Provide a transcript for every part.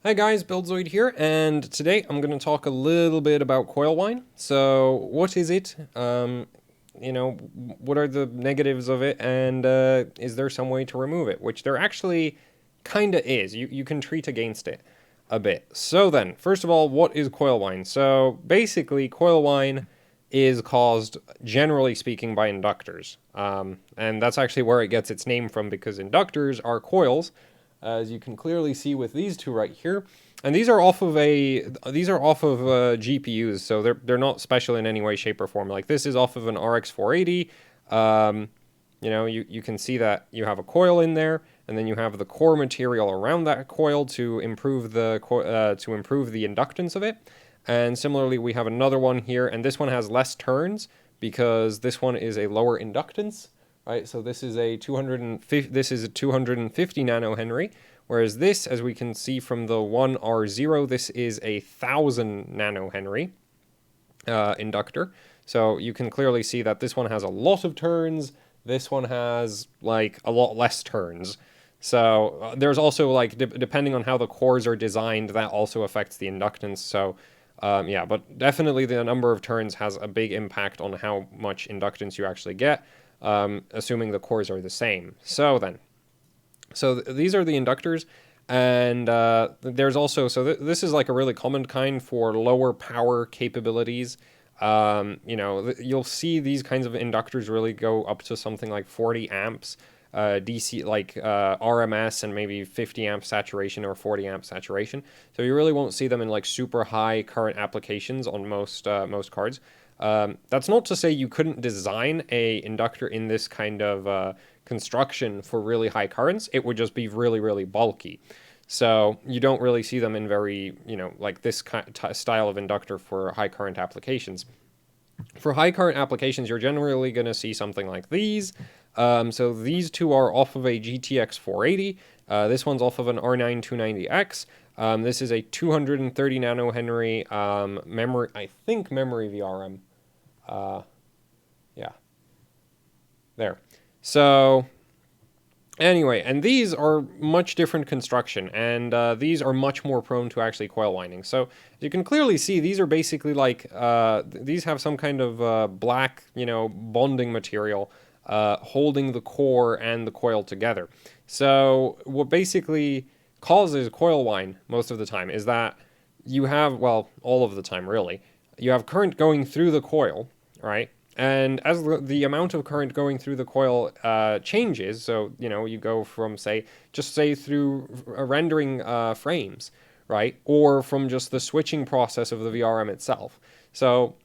Hi guys, Buildzoid here, and today I'm going to talk a little bit about coil whine. So, what is it? What are the negatives of it, and is there some way to remove it? Which there actually kind of is. You can treat against it a bit. So then, first of all, what is coil whine? So, basically, coil whine is caused, generally speaking, by inductors. And that's actually where it gets its name from, because inductors are coils, as you can clearly see with these two right here. And these are off of GPUs, so they're not special in any way, shape, or form. Like this is off of an RX 480. You can see that you have a coil in there, and then you have the core material around that coil to improve the inductance of it. And similarly, we have another one here, and this one has less turns because this one is a lower inductance. Right, so this is a 250 nanohenry, whereas this, as we can see from the 1R0, this is a 1000 nanohenry inductor. So you can clearly see that this one has a lot of turns, this one has like a lot less turns. So there's also like, depending on how the cores are designed, that also affects the inductance. So yeah, but definitely the number of turns has a big impact on how much inductance you actually get. Assuming the cores are the same. So these are the inductors, and there's also, this is like a really common kind for lower power capabilities. You'll see these kinds of inductors really go up to something like 40 amps, DC, like RMS, and maybe 50 amp saturation or 40 amp saturation. So you really won't see them in like super high current applications on most cards. That's not to say you couldn't design a inductor in this kind of construction for really high currents. It would just be really, really bulky. So you don't really see them in very, like this style of inductor for high current applications. For high current applications, you're generally going to see something like these. So these two are off of a GTX 480. This one's off of an R9 290X. This is a 230 nanohenry memory, I think memory VRM. Yeah, there. So anyway, and these are much different construction, and these are much more prone to actually coil winding. So you can clearly see these are basically like, these have some kind of black, bonding material holding the core and the coil together. So what basically causes coil whine most of the time is that you have, well, all of the time really, you have current going through the coil, right? And as the amount of current going through the coil changes, so, you go from, say through rendering frames, right? Or from just the switching process of the VRM itself. So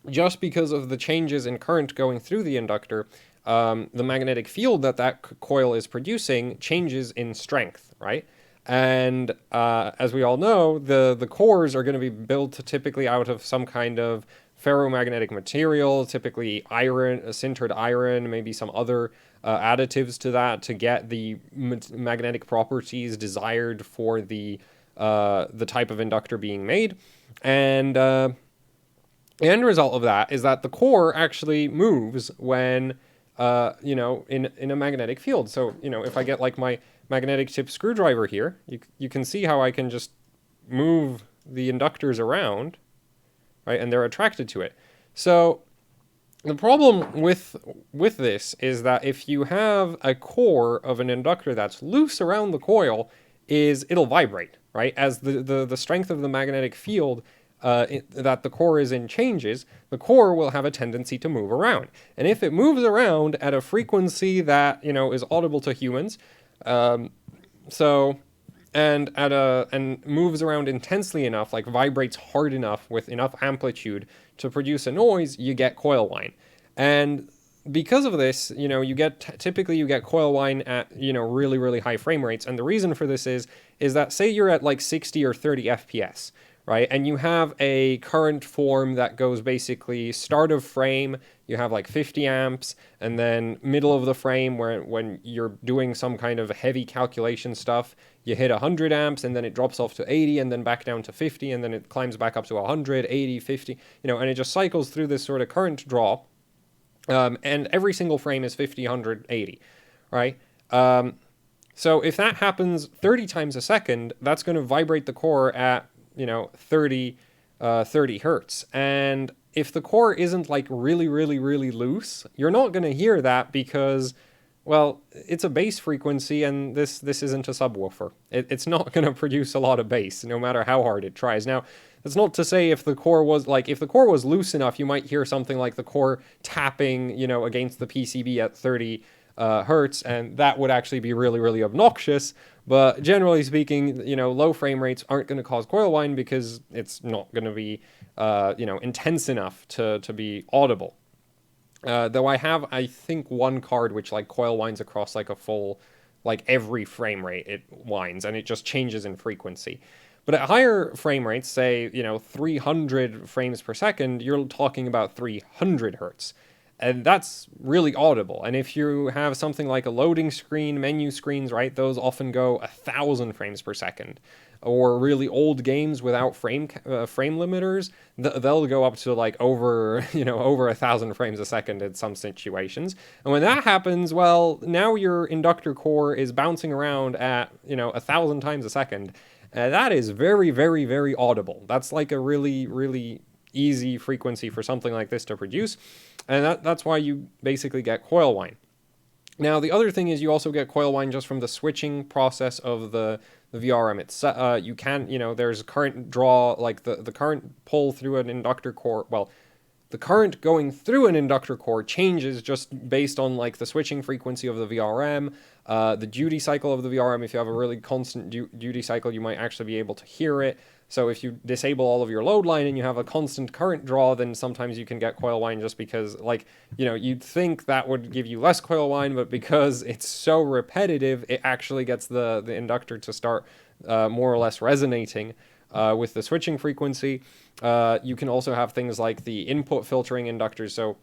just because of the changes in current going through the inductor, the magnetic field that coil is producing changes in strength, right? And as we all know, the cores are going to be built typically out of some kind of ferromagnetic material, typically iron, sintered iron, maybe some other additives to that to get the magnetic properties desired for the type of inductor being made. And the end result of that is that the core actually moves when, in a magnetic field. So, if I get like my magnetic tip screwdriver here, you can see how I can just move the inductors around, right? And they're attracted to it. So the problem with this is that if you have a core of an inductor that's loose around the coil, it'll vibrate, right? As the strength of the magnetic field that the core is in changes, the core will have a tendency to move around. And if it moves around at a frequency that, is audible to humans, and moves around intensely enough, like vibrates hard enough with enough amplitude to produce a noise, you get coil whine. And because of this, typically you get coil whine at, really, really high frame rates. And the reason for this is that, say you're at like 60 or 30 FPS, right? And you have a current form that goes basically start of frame, you have like 50 amps, and then middle of the frame when you're doing some kind of heavy calculation stuff, you hit 100 amps, and then it drops off to 80, and then back down to 50, and then it climbs back up to 100, 80, 50, and it just cycles through this sort of current draw. And every single frame is 50, 100, 80, right? So if that happens 30 times a second, that's going to vibrate the core at, 30 hertz. And if the core isn't like really, really, really loose, you're not going to hear that because, well, it's a bass frequency and this isn't a subwoofer. It's not going to produce a lot of bass, no matter how hard it tries. Now, that's not to say if the core was loose enough, you might hear something like the core tapping, against the PCB at 30 hertz, and that would actually be really, really obnoxious. But generally speaking, low frame rates aren't going to cause coil whine because it's not going to be, intense enough to be audible. Though I have, I think, one card which like coil whines across like a full, like every frame rate it whines, and it just changes in frequency. But at higher frame rates, say, 300 frames per second, you're talking about 300 hertz. And that's really audible. And if you have something like a loading screen, menu screens, right, those often go 1,000 frames per second. Or really old games without frame limiters, they'll go up to like over 1,000 frames a second in some situations. And when that happens, well, now your inductor core is bouncing around at 1,000 times a second. That is very, very, very audible. That's like a really, really easy frequency for something like this to produce, and that's why you basically get coil whine. Now, the other thing is you also get coil whine just from the switching process of the VRM. You can, there's current draw, like the current pull through an inductor core, well, the current going through an inductor core changes just based on like the switching frequency of the VRM, the duty cycle of the VRM. If you have a really constant duty cycle, you might actually be able to hear it. So if you disable all of your load line and you have a constant current draw, then sometimes you can get coil whine just because, like, you'd think that would give you less coil whine, but because it's so repetitive, it actually gets the inductor to start more or less resonating with the switching frequency. You can also have things like the input filtering inductors. So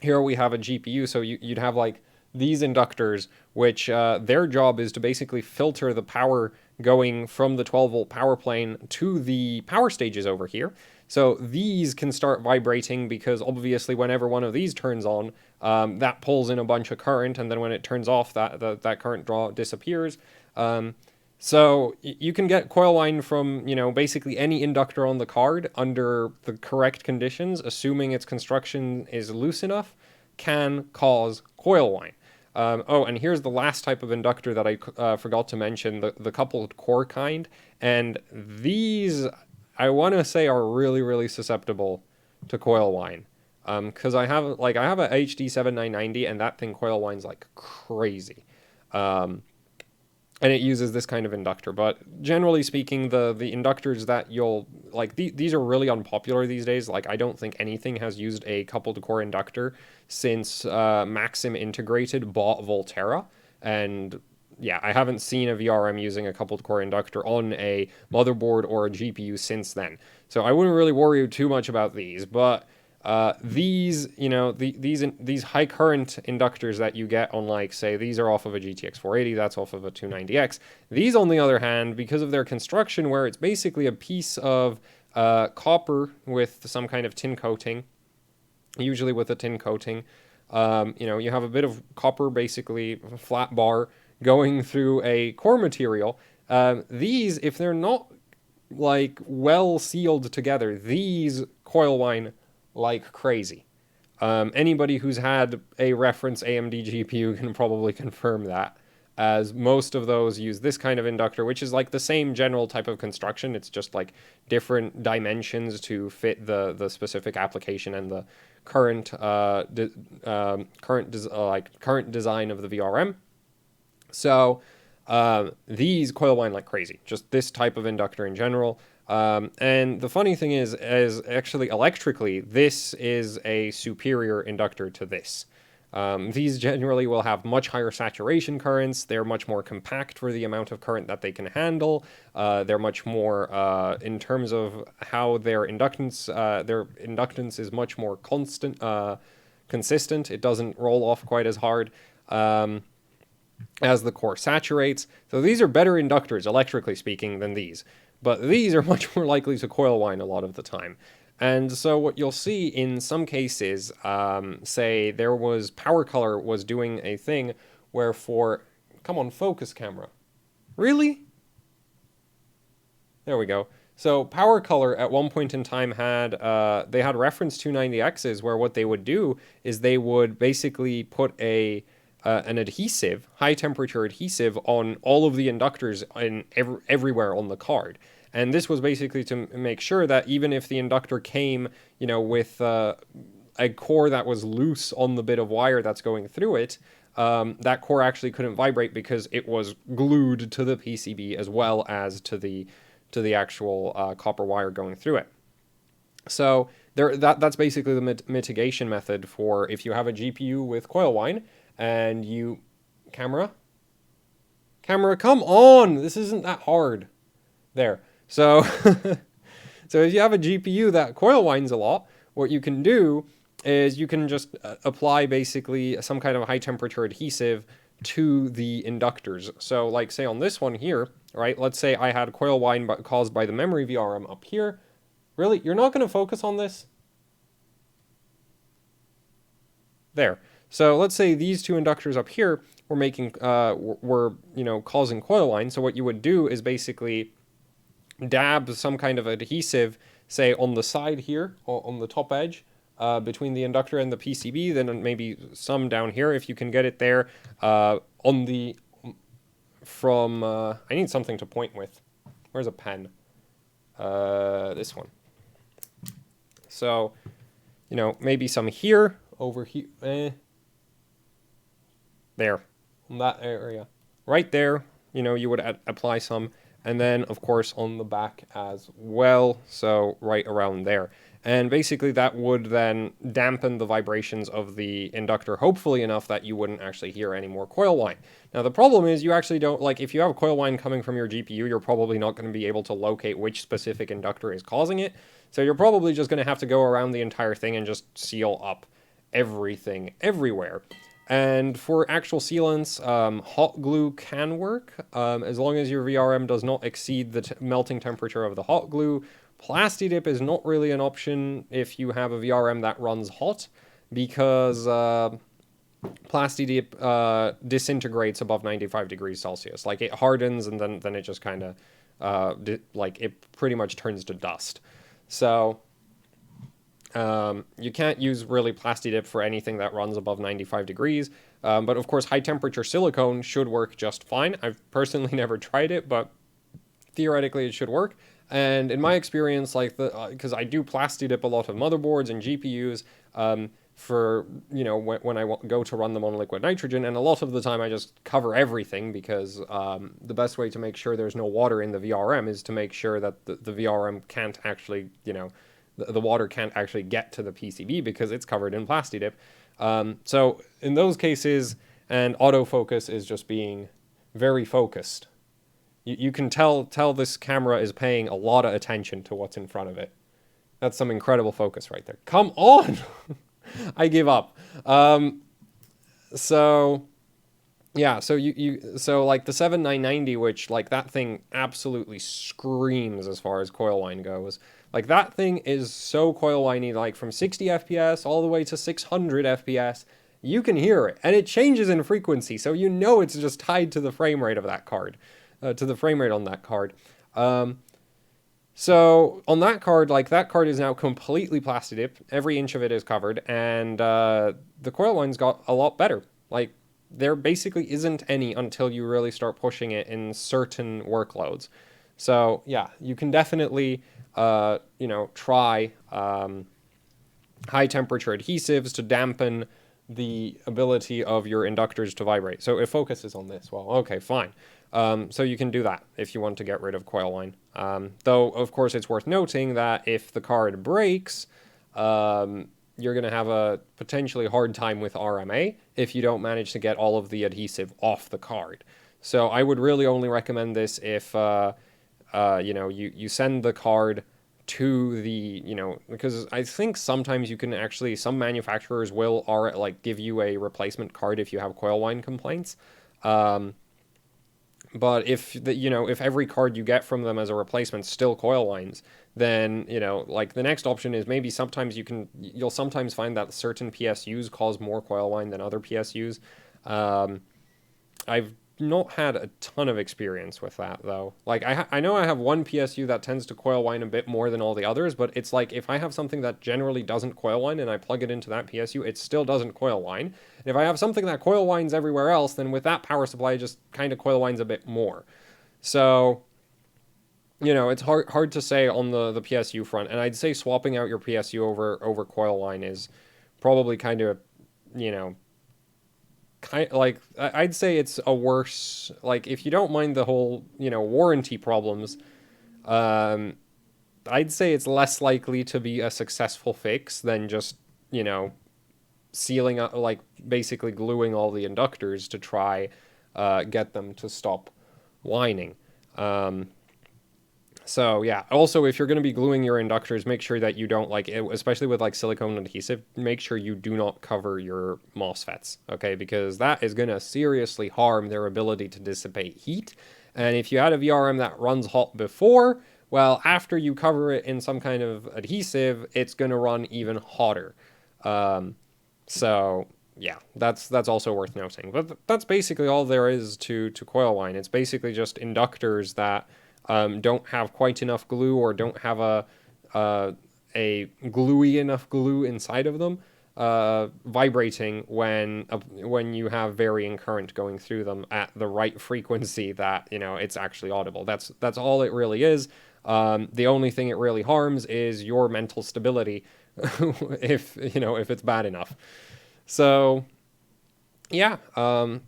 here we have a GPU, so you'd have like these inductors, which their job is to basically filter the power going from the 12-volt power plane to the power stages over here. So these can start vibrating because obviously whenever one of these turns on, that pulls in a bunch of current, and then when it turns off, that current draw disappears. So you can get coil whine from, basically any inductor on the card under the correct conditions, assuming its construction is loose enough, can cause coil whine. And here's the last type of inductor that I forgot to mention, the coupled core kind. And these, I want to say, are really, really susceptible to coil whine. Because I have a HD 7990, and that thing coil whines like crazy. And it uses this kind of inductor. But generally speaking, the inductors that you'll, like, these are really unpopular these days. Like, I don't think anything has used a coupled core inductor since Maxim Integrated bought Volterra. And yeah, I haven't seen a VRM using a coupled core inductor on a motherboard or a GPU since then. So I wouldn't really worry too much about these. But these high current inductors that you get on, like, say, these are off of a GTX 480, that's off of a 290X. These, on the other hand, because of their construction, where it's basically a piece of copper with some kind of tin coating, usually with a tin coating, you have a bit of copper, basically a flat bar, going through a core material. These, if they're not like well sealed together, these coil whine like crazy. Anybody who's had a reference AMD GPU can probably confirm that, as most of those use this kind of inductor, which is like the same general type of construction. It's just like different dimensions to fit the specific application and the current current design of the VRM. So these coil whine like crazy. Just this type of inductor in general. And the funny thing is actually electrically, this is a superior inductor to this. These generally will have much higher saturation currents. They're much more compact for the amount of current that they can handle. They're much more, in terms of how their inductance is much more consistent. It doesn't roll off quite as hard as the core saturates. So these are better inductors, electrically speaking, than these. But these are much more likely to coil whine a lot of the time. And so what you'll see in some cases, say there was Power Color was doing a thing where for Come on, focus camera. Really? There we go. So Power Color at one point in time had they had reference 290Xs where what they would do is they would basically put an adhesive, high temperature adhesive, on all of the inductors in everywhere on the card. And this was basically to make sure that even if the inductor came, with a core that was loose on the bit of wire that's going through it, that core actually couldn't vibrate because it was glued to the PCB as well as to the actual copper wire going through it. So that's basically the mitigation method for if you have a GPU with coil whine and you... Camera, come on! This isn't that hard. There. So, so if you have a GPU that coil whines a lot, what you can do is you can just apply basically some kind of high temperature adhesive to the inductors. So like say on this one here, right, let's say I had coil whine caused by the memory VRM up here. Really? You're not going to focus on this? There. So let's say these two inductors up here were making, causing coil whine. So what you would do is basically dab some kind of adhesive, say on the side here, or on the top edge, between the inductor and the PCB, then maybe some down here if you can get it there, I need something to point with. Where's a pen? This one. So, maybe some here, over here, there, in that area. Right there, you would apply some, and then, of course, on the back as well, so right around there. And basically that would then dampen the vibrations of the inductor, hopefully enough that you wouldn't actually hear any more coil whine. Now the problem is you actually don't, if you have coil whine coming from your GPU, you're probably not going to be able to locate which specific inductor is causing it. So you're probably just going to have to go around the entire thing and just seal up everything everywhere. And for actual sealants, hot glue can work, as long as your VRM does not exceed the melting temperature of the hot glue. Plastidip is not really an option if you have a VRM that runs hot, because Plastidip disintegrates above 95 degrees Celsius. Like, it hardens and then it just kind of, it pretty much turns to dust. So you can't use really Plastidip for anything that runs above 95 degrees. But of course, high temperature silicone should work just fine. I've personally never tried it, but theoretically it should work. And in my experience, because I do Plastidip a lot of motherboards and GPUs, for, when I go to run them on liquid nitrogen, and a lot of the time I just cover everything, because the best way to make sure there's no water in the VRM is to make sure that the VRM can't actually, the water can't actually get to the PCB because it's covered in Plastidip. So in those cases, and autofocus is just being very focused. You can tell this camera is paying a lot of attention to what's in front of it. That's some incredible focus right there. Come on! I give up. So yeah, so so like the 7990, which that thing absolutely screams as far as coil whine goes. Like, that thing is so coil whiny, from 60 FPS all the way to 600 FPS. You can hear it, and it changes in frequency, so it's just tied to the frame rate of that card. To the frame rate on that card. So on that card, that card is now completely Plastidip. Every inch of it is covered, and the coil whine's got a lot better. There basically isn't any until you really start pushing it in certain workloads. So yeah, you can definitely, try high temperature adhesives to dampen the ability of your inductors to vibrate. So it focuses on this. Well, okay, fine. So you can do that if you want to get rid of coil whine. Though, of course, it's worth noting that if the card breaks, you're going to have a potentially hard time with RMA if you don't manage to get all of the adhesive off the card. So I would really only recommend this if, you send the card to the, because I think sometimes you can actually, some manufacturers will give you a replacement card if you have coil whine complaints. But if if every card you get from them as a replacement still coil whines, then, the next option is maybe sometimes you'll sometimes find that certain PSUs cause more coil whine than other PSUs. I've not had a ton of experience with that, though. Like, I know I have one PSU that tends to coil whine a bit more than all the others, but it's like, if I have something that generally doesn't coil whine and I plug it into that PSU, it still doesn't coil whine. And if I have something that coil whines everywhere else, then with that power supply, it just kind of coil whines a bit more. So, you know, it's hard to say on the PSU front, and I'd say swapping out your PSU over coil whine is probably kind of, you know, like, I'd say it's a worse, like, if you don't mind the whole, you know, warranty problems, I'd say it's less likely to be a successful fix than just, you know, sealing up, like, basically gluing all the inductors to try get them to stop whining. So yeah, also if you're going to be gluing your inductors, make sure that you don't, like, especially with like silicone adhesive, make sure you do not cover your MOSFETs, okay? Because that is going to seriously harm their ability to dissipate heat. And if you had a VRM that runs hot before, well, after you cover it in some kind of adhesive, it's going to run even hotter. So yeah, that's also worth noting. But that's basically all there is to coil whine. It's basically just inductors that don't have quite enough glue, or don't have a gluey enough glue inside of them, vibrating when you have varying current going through them at the right frequency that, you know, it's actually audible. That's all it really is. The only thing it really harms is your mental stability, if it's bad enough. So yeah,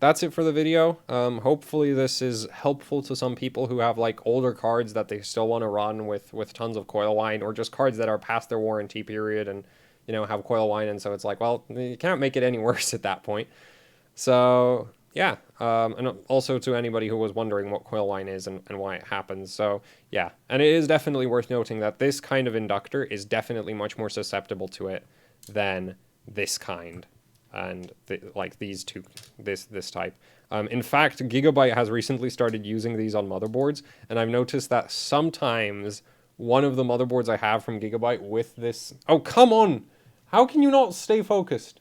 that's it for the video. Hopefully this is helpful to some people who have like older cards that they still want to run with tons of coil whine, or just cards that are past their warranty period and, you know, have coil whine, and so it's like, well, you can't make it any worse at that point. So yeah, and also to anybody who was wondering what coil whine is and why it happens. So yeah, and it is definitely worth noting that this kind of inductor is definitely much more susceptible to it than this kind. And like these two, this type. In fact, Gigabyte has recently started using these on motherboards, and I've noticed that sometimes one of the motherboards I have from Gigabyte with this... Oh, come on! How can you not stay focused?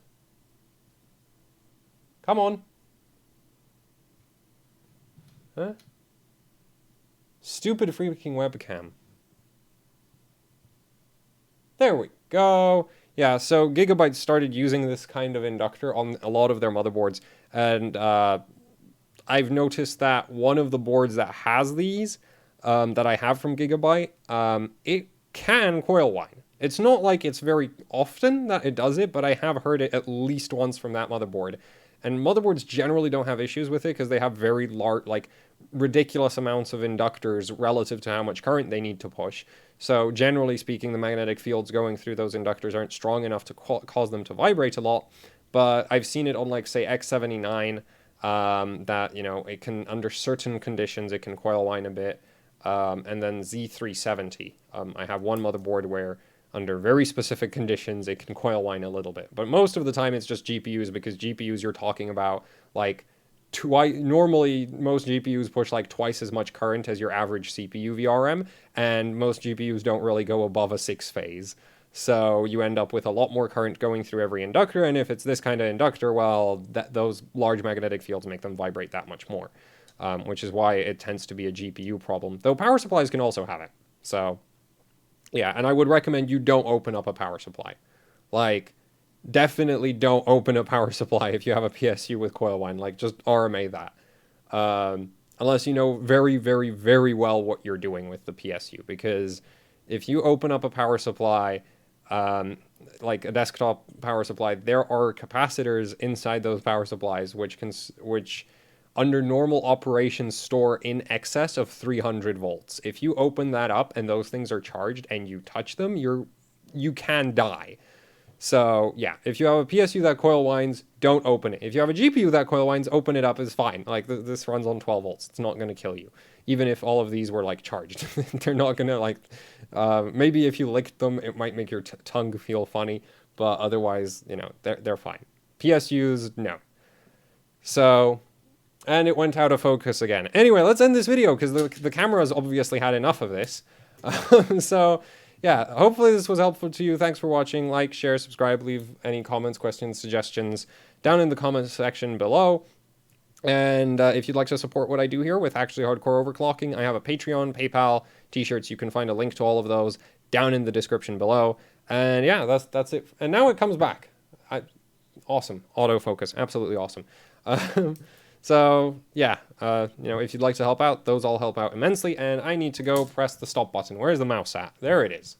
Come on. Huh? Stupid freaking webcam. There we go. Yeah, so Gigabyte started using this kind of inductor on a lot of their motherboards, and I've noticed that one of the boards that has these, that I have from Gigabyte, it can coil whine. It's not like it's very often that it does it, but I have heard it at least once from that motherboard. And motherboards generally don't have issues with it because they have very large, like, ridiculous amounts of inductors relative to how much current they need to push. So generally speaking, the magnetic fields going through those inductors aren't strong enough to cause them to vibrate a lot. But I've seen it on, like, say, X79, that, you know, it can, under certain conditions, it can coil whine a bit. And then Z370. I have one motherboard where, under very specific conditions, it can coil whine a little bit. But most of the time, it's just GPUs, because GPUs, you're talking about, like, normally most GPUs push like twice as much current as your average CPU VRM, and most GPUs don't really go above a 6-phase. So you end up with a lot more current going through every inductor, and if it's this kind of inductor, well, those large magnetic fields make them vibrate that much more, which is why it tends to be a GPU problem, though power supplies can also have it. So yeah, and I would recommend you don't open up a power supply. Like, definitely don't open a power supply if you have a PSU with coil whine. Like, just RMA that. Unless you know very, very, very well what you're doing with the PSU. Because if you open up a power supply, like a desktop power supply, there are capacitors inside those power supplies which under normal operations store in excess of 300 volts. If you open that up and those things are charged and you touch them, you can die. So yeah, if you have a PSU that coil whines, don't open it. If you have a GPU that coil whines, open it up, is fine. Like, this runs on 12 volts. It's not going to kill you. Even if all of these were like charged, they're not going to, like, maybe if you licked them, it might make your tongue feel funny, but otherwise, you know, they're fine. PSUs, no. So, and it went out of focus again. Anyway, let's end this video because the camera's obviously had enough of this. So yeah, hopefully this was helpful to you. Thanks for watching. Like, share, subscribe, leave any comments, questions, suggestions down in the comments section below. And if you'd like to support what I do here with actually hardcore overclocking, I have a Patreon, PayPal, t-shirts. You can find a link to all of those down in the description below. And yeah, that's it. And now it comes back. Awesome. Autofocus. Absolutely awesome. So yeah, if you'd like to help out, those all help out immensely. And I need to go press the stop button. Where's the mouse at? There it is.